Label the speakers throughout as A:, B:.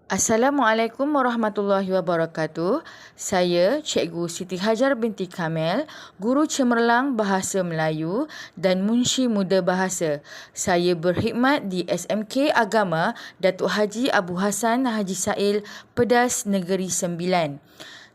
A: Assalamualaikum warahmatullahi wabarakatuh. Saya Cikgu Siti Hajar binti Kamel, Guru Cemerlang Bahasa Melayu dan Munshi Muda Bahasa. Saya berkhidmat di SMK Agama Datuk Haji Abu Hassan Haji Sail, Pedas Negeri Sembilan.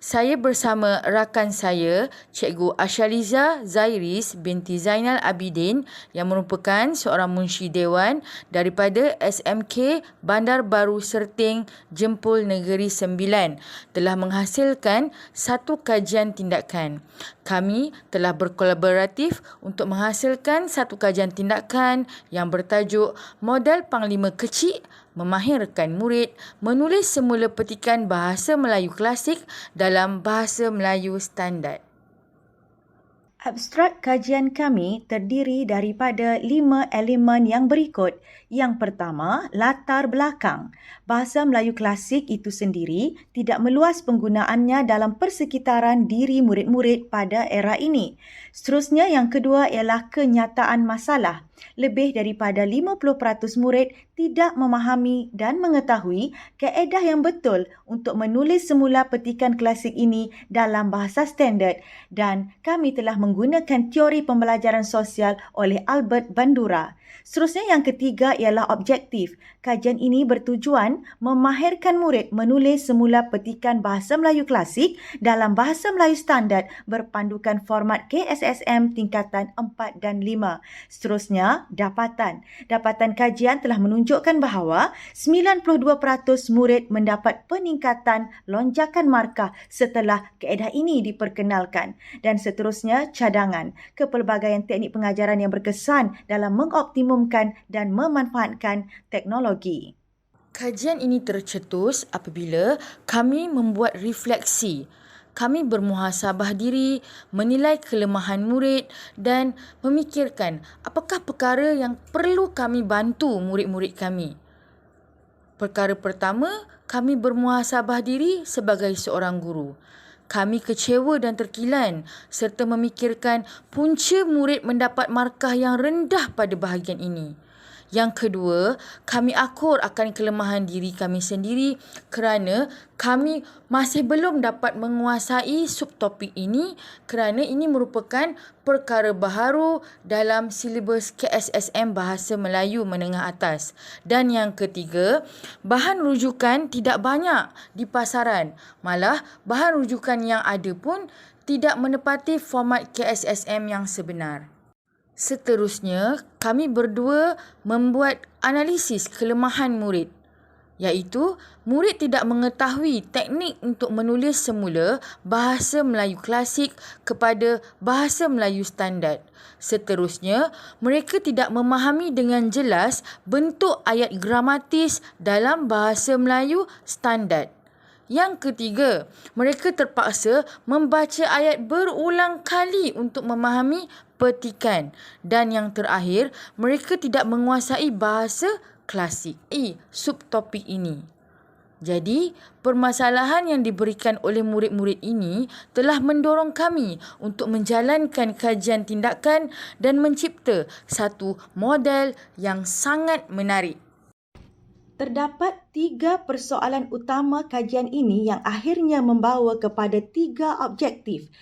A: Saya bersama rakan saya, Cikgu Ashaliza Zairis binti Zainal Abidin yang merupakan seorang munshi dewan daripada SMK Bandar Baru Serting, Jempol Negeri Sembilan telah menghasilkan satu kajian tindakan. Kami telah berkolaboratif untuk menghasilkan satu kajian tindakan yang bertajuk Model Panglima Kecil memahirkan murid menulis semula petikan bahasa Melayu klasik dalam bahasa Melayu standard.
B: Abstrak kajian kami terdiri daripada 5 elemen yang berikut. Yang pertama, latar belakang. Bahasa Melayu klasik itu sendiri tidak meluas penggunaannya dalam persekitaran diri murid-murid pada era ini. Seterusnya, yang kedua ialah kenyataan masalah. Lebih daripada 50% murid tidak memahami dan mengetahui kaedah yang betul untuk menulis semula petikan klasik ini dalam bahasa standard, dan kami telah menggunakan teori pembelajaran sosial oleh Albert Bandura. Seterusnya, yang ketiga ialah objektif. Kajian ini bertujuan memahirkan murid menulis semula petikan bahasa Melayu klasik dalam bahasa Melayu standard berpandukan format KSSM tingkatan 4 dan 5. Seterusnya, dapatan. Dapatan kajian telah menunjukkan bahawa 92% murid mendapat peningkatan lonjakan markah setelah kaedah ini diperkenalkan. Dan seterusnya, cadangan. Kepelbagaian teknik pengajaran yang berkesan dalam mengoptimumkan dan memanfaatkan teknologi.
A: Kajian ini tercetus apabila kami membuat refleksi. Kami bermuhasabah diri, menilai kelemahan murid dan memikirkan apakah perkara yang perlu kami bantu murid-murid kami. Perkara pertama, kami bermuhasabah diri sebagai seorang guru. Kami kecewa dan terkilan serta memikirkan punca murid mendapat markah yang rendah pada bahagian ini. Yang kedua, kami akur akan kelemahan diri kami sendiri kerana kami masih belum dapat menguasai subtopik ini kerana ini merupakan perkara baharu dalam silibus KSSM Bahasa Melayu Menengah Atas. Dan yang ketiga, bahan rujukan tidak banyak di pasaran. Malah, bahan rujukan yang ada pun tidak menepati format KSSM yang sebenar. Seterusnya, kami berdua membuat analisis kelemahan murid, iaitu murid tidak mengetahui teknik untuk menulis semula bahasa Melayu klasik kepada bahasa Melayu standard. Seterusnya, mereka tidak memahami dengan jelas bentuk ayat gramatis dalam bahasa Melayu standard. Yang ketiga, mereka terpaksa membaca ayat berulang kali untuk memahami petikan. Dan yang terakhir, mereka tidak menguasai bahasa klasik. Subtopik ini. Jadi, permasalahan yang diberikan oleh murid-murid ini telah mendorong kami untuk menjalankan kajian tindakan dan mencipta satu model yang sangat menarik.
B: Terdapat 3 persoalan utama kajian ini yang akhirnya membawa kepada 3 objektif.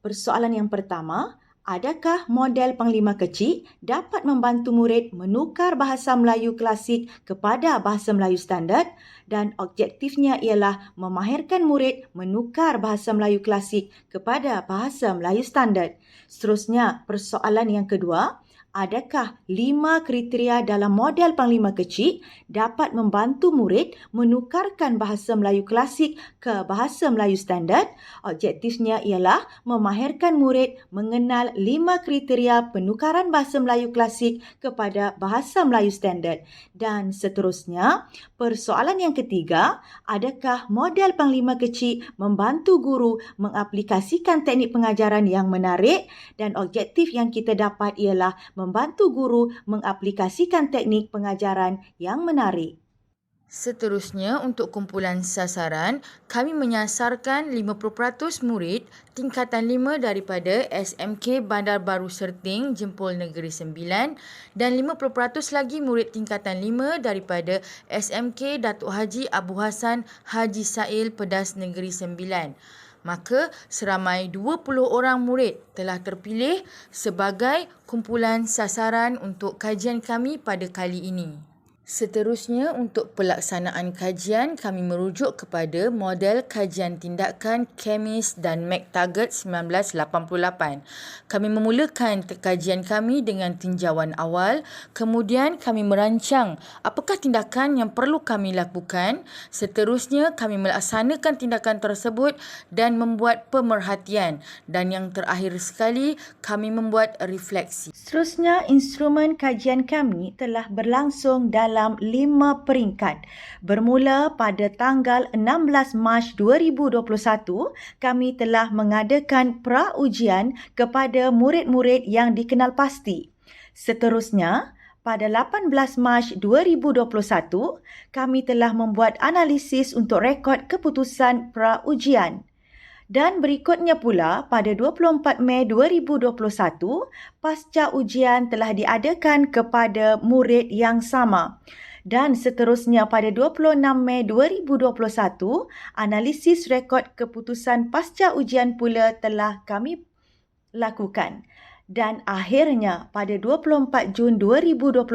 B: Persoalan yang pertama, adakah model Panglima Kecil dapat membantu murid menukar bahasa Melayu klasik kepada bahasa Melayu standard? Dan objektifnya ialah memahirkan murid menukar bahasa Melayu klasik kepada bahasa Melayu standard. Seterusnya, persoalan yang kedua, adakah 5 kriteria dalam model Panglima Kecil dapat membantu murid menukarkan bahasa Melayu klasik ke bahasa Melayu standard? Objektifnya ialah memahirkan murid mengenal 5 kriteria penukaran bahasa Melayu klasik kepada bahasa Melayu standard. Dan seterusnya, persoalan yang ketiga, adakah model Panglima Kecil membantu guru mengaplikasikan teknik pengajaran yang menarik? Dan objektif yang kita dapat ialah membantu guru mengaplikasikan teknik pengajaran yang menarik.
A: Seterusnya, untuk kumpulan sasaran, kami menyasarkan 50% murid tingkatan 5 daripada SMK Bandar Baru Serting, Jempol Negeri Sembilan dan 50% lagi murid tingkatan 5 daripada SMK Datuk Haji Abu Hassan Haji Sail Pedas Negeri Sembilan. Maka seramai 20 orang murid telah terpilih sebagai kumpulan sasaran untuk kajian kami pada kali ini. Seterusnya, untuk pelaksanaan kajian, kami merujuk kepada model kajian tindakan KEMIS dan McTaggart 1988. Kami memulakan kajian kami dengan tinjauan awal, kemudian kami merancang apakah tindakan yang perlu kami lakukan. Seterusnya, kami melaksanakan tindakan tersebut dan membuat pemerhatian. Dan yang terakhir sekali, kami membuat refleksi.
B: Seterusnya, instrumen kajian kami telah berlangsung dalam 5 peringkat. Bermula pada tanggal 16 Mac 2021, kami telah mengadakan pra-ujian kepada murid-murid yang dikenal pasti. Seterusnya, pada 18 Mac 2021, kami telah membuat analisis untuk rekod keputusan pra-ujian. Dan berikutnya pula, pada 24 Mei 2021, pasca ujian telah diadakan kepada murid yang sama. Dan seterusnya pada 26 Mei 2021, analisis rekod keputusan pasca ujian pula telah kami lakukan. Dan akhirnya pada 24 Jun 2021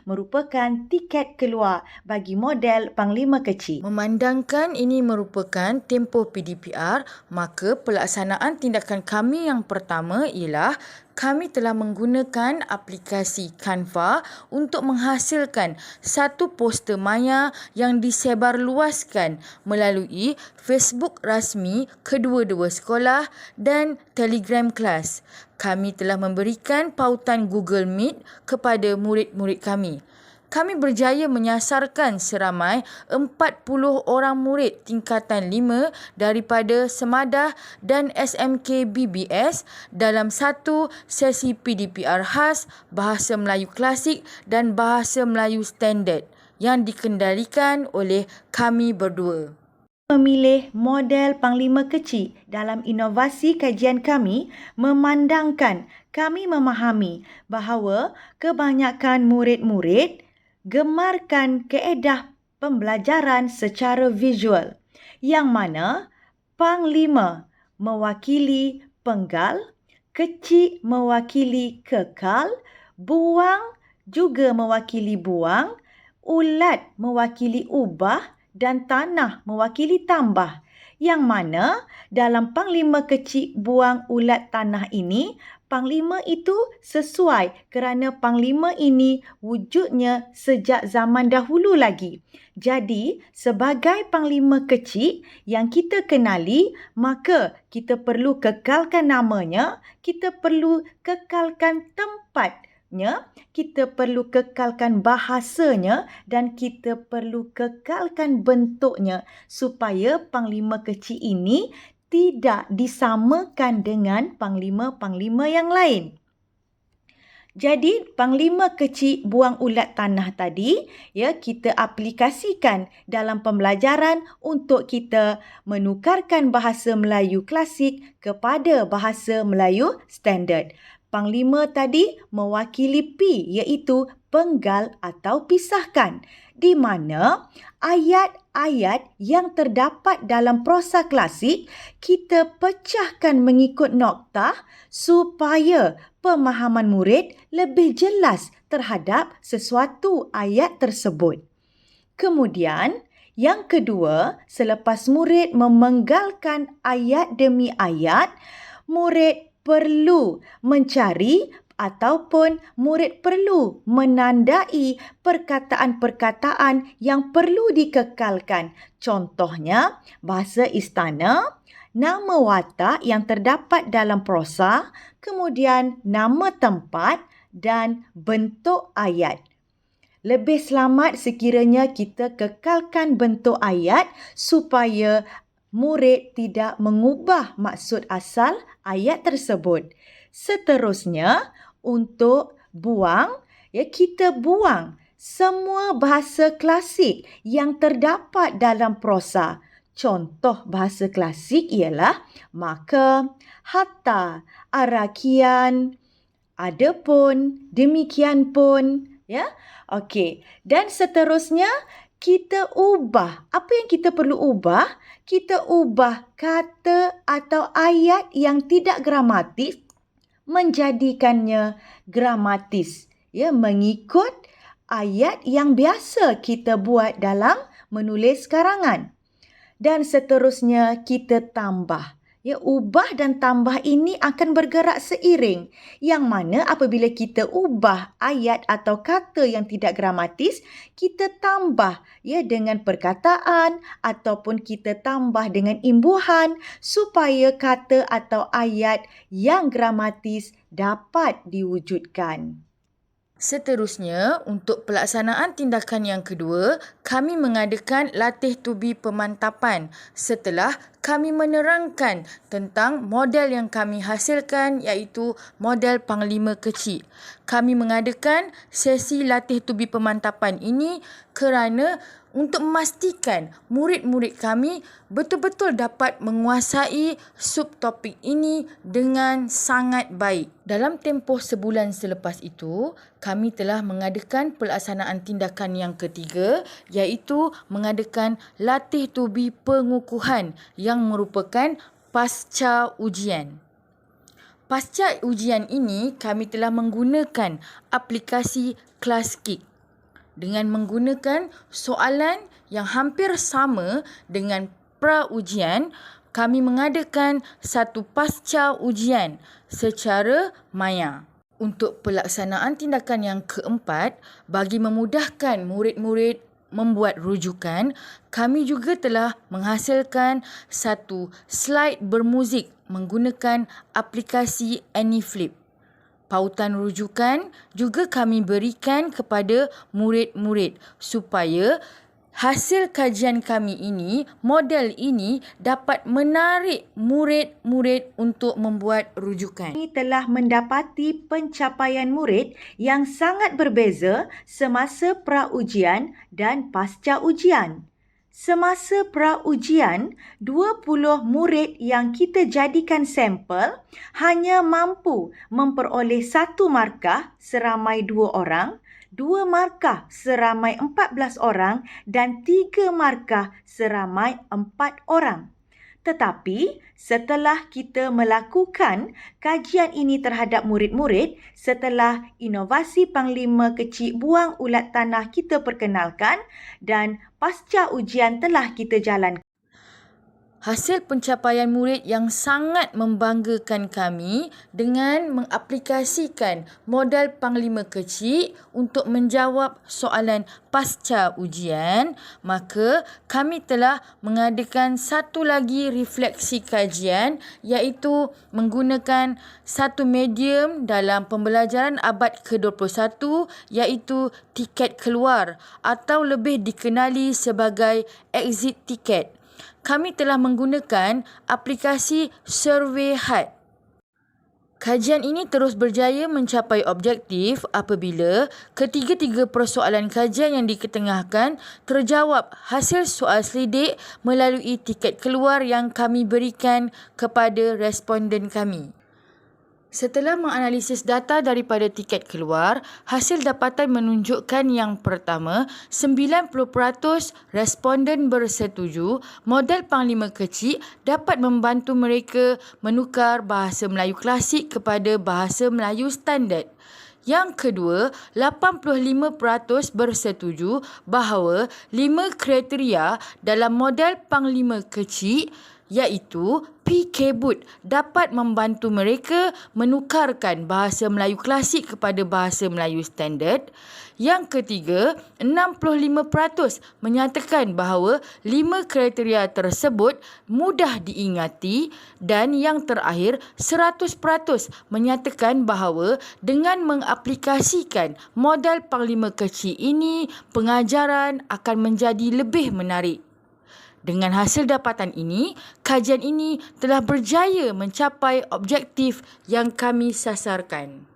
B: merupakan tiket keluar bagi model Panglima Kecil.
A: Memandangkan ini merupakan tempoh PDPR, maka pelaksanaan tindakan kami yang pertama ialah kami telah menggunakan aplikasi Canva untuk menghasilkan satu poster maya yang disebarluaskan melalui Facebook rasmi kedua-dua sekolah dan Telegram kelas. Kami telah memberikan pautan Google Meet kepada murid-murid kami. Kami berjaya menyasarkan seramai 40 orang murid tingkatan 5 daripada Semadah dan SMK BBS dalam satu sesi PDPR khas Bahasa Melayu Klasik dan Bahasa Melayu Standard yang dikendalikan oleh kami berdua.
B: Memilih model Panglima Kecil dalam inovasi kajian kami memandangkan kami memahami bahawa kebanyakan murid-murid gemarkan kaedah pembelajaran secara visual, yang mana Panglima mewakili penggal, kecil mewakili kekal, buang juga mewakili buang, ulat mewakili ubah dan tanah mewakili tambah. Yang mana dalam Panglima Kecil buang ulat tanah ini, Panglima itu sesuai kerana Panglima ini wujudnya sejak zaman dahulu lagi. Jadi, sebagai Panglima Kecil yang kita kenali, maka kita perlu kekalkan namanya, kita perlu kekalkan tempatnya, kita perlu kekalkan bahasanya dan kita perlu kekalkan bentuknya supaya Panglima Kecil ini tidak disamakan dengan panglima-panglima yang lain. Jadi, Panglima Kecil buang ulat tanah tadi, kita aplikasikan dalam pembelajaran untuk kita menukarkan bahasa Melayu klasik kepada bahasa Melayu standard. Panglima tadi mewakili P, iaitu penggal atau pisahkan, di mana ayat-ayat yang terdapat dalam prosa klasik kita pecahkan mengikut noktah supaya pemahaman murid lebih jelas terhadap sesuatu ayat tersebut. Kemudian, yang kedua, selepas murid memenggalkan ayat demi ayat, murid perlu mencari ataupun murid perlu menandai perkataan-perkataan yang perlu dikekalkan. Contohnya, bahasa istana, nama watak yang terdapat dalam prosa, kemudian nama tempat dan bentuk ayat. Lebih selamat sekiranya kita kekalkan bentuk ayat supaya murid tidak mengubah maksud asal ayat tersebut. Seterusnya, untuk buang, kita buang semua bahasa klasik yang terdapat dalam prosa. Contoh bahasa klasik ialah maka, hatta, arakian, adapun, demikian pun, ya. Okey, dan seterusnya kita ubah. Apa yang kita perlu ubah? Kita ubah kata atau ayat yang tidak gramatis menjadikannya gramatis, ya, mengikut ayat yang biasa kita buat dalam menulis karangan. Dan seterusnya kita tambah. Ya, ubah dan tambah ini akan bergerak seiring. Yang mana apabila kita ubah ayat atau kata yang tidak gramatis, kita tambah ya dengan perkataan ataupun kita tambah dengan imbuhan supaya kata atau ayat yang gramatis dapat diwujudkan.
A: Seterusnya, untuk pelaksanaan tindakan yang kedua, kami mengadakan latih tubi pemantapan setelah kami menerangkan tentang model yang kami hasilkan iaitu model Panglima Kecil. Kami mengadakan sesi latih tubi pemantapan ini kerana untuk memastikan murid-murid kami betul-betul dapat menguasai subtopik ini dengan sangat baik. Dalam tempoh sebulan selepas itu, kami telah mengadakan pelaksanaan tindakan yang ketiga iaitu mengadakan latih tubi pengukuhan yang merupakan pasca ujian. Pasca ujian ini, kami telah menggunakan aplikasi Classkick dengan menggunakan soalan yang hampir sama dengan pra-ujian. Kami mengadakan satu pasca ujian secara maya. Untuk pelaksanaan tindakan yang keempat, bagi memudahkan murid-murid membuat rujukan, kami juga telah menghasilkan satu slide bermuzik menggunakan aplikasi AnyFlip. Pautan rujukan juga kami berikan kepada murid-murid supaya hasil kajian kami ini, model ini dapat menarik murid-murid untuk membuat rujukan.
B: Kami telah mendapati pencapaian murid yang sangat berbeza semasa pra-ujian dan pasca ujian. Semasa pra-ujian, 20 murid yang kita jadikan sampel hanya mampu memperoleh 1 markah seramai 2 orang, 2 markah seramai 14 orang dan 3 markah seramai 4 orang. Tetapi setelah kita melakukan kajian ini terhadap murid-murid, setelah inovasi Panglima Kecil buang ulat tanah kita perkenalkan dan pasca ujian telah kita jalankan,
A: hasil pencapaian murid yang sangat membanggakan kami dengan mengaplikasikan model Panglima Kecil untuk menjawab soalan pasca ujian, maka kami telah mengadakan satu lagi refleksi kajian iaitu menggunakan satu medium dalam pembelajaran abad ke-21 iaitu tiket keluar atau lebih dikenali sebagai exit ticket. Kami telah menggunakan aplikasi Survey Hut. Kajian ini terus berjaya mencapai objektif apabila ketiga-tiga persoalan kajian yang diketengahkan terjawab hasil soal selidik melalui tiket keluar yang kami berikan kepada responden kami. Setelah menganalisis data daripada tiket keluar, hasil dapatan menunjukkan yang pertama, 90% responden bersetuju model Panglima Kecil dapat membantu mereka menukar bahasa Melayu klasik kepada bahasa Melayu standard. Yang kedua, 85% bersetuju bahawa 5 kriteria dalam model Panglima Kecil iaitu PKBOOT dapat membantu mereka menukarkan bahasa Melayu klasik kepada bahasa Melayu standard. Yang ketiga, 65% menyatakan bahawa 5 kriteria tersebut mudah diingati dan yang terakhir 100% menyatakan bahawa dengan mengaplikasikan model Panglima Kecil ini, pengajaran akan menjadi lebih menarik. Dengan hasil dapatan ini, kajian ini telah berjaya mencapai objektif yang kami sasarkan.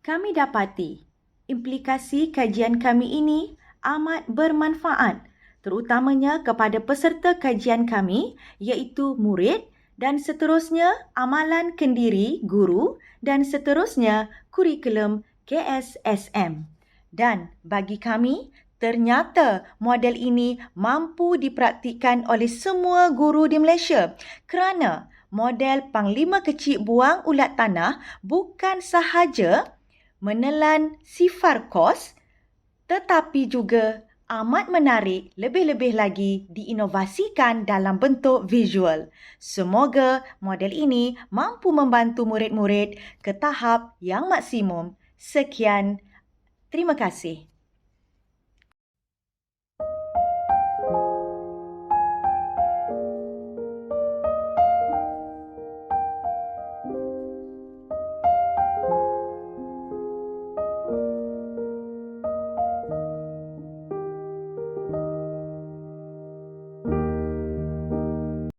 B: Kami dapati Implikasi kajian kami ini amat bermanfaat, terutamanya kepada peserta kajian kami iaitu murid dan seterusnya amalan kendiri guru dan seterusnya kurikulum KSSM. Dan bagi kami, ternyata model ini mampu dipraktikkan oleh semua guru di Malaysia kerana model Panglima Kecil Buang Ulat Tanah bukan sahaja menelan sifar kos tetapi juga amat menarik, lebih-lebih lagi diinovasikan dalam bentuk visual. Semoga model ini mampu membantu murid-murid ke tahap yang maksimum. Sekian, terima kasih.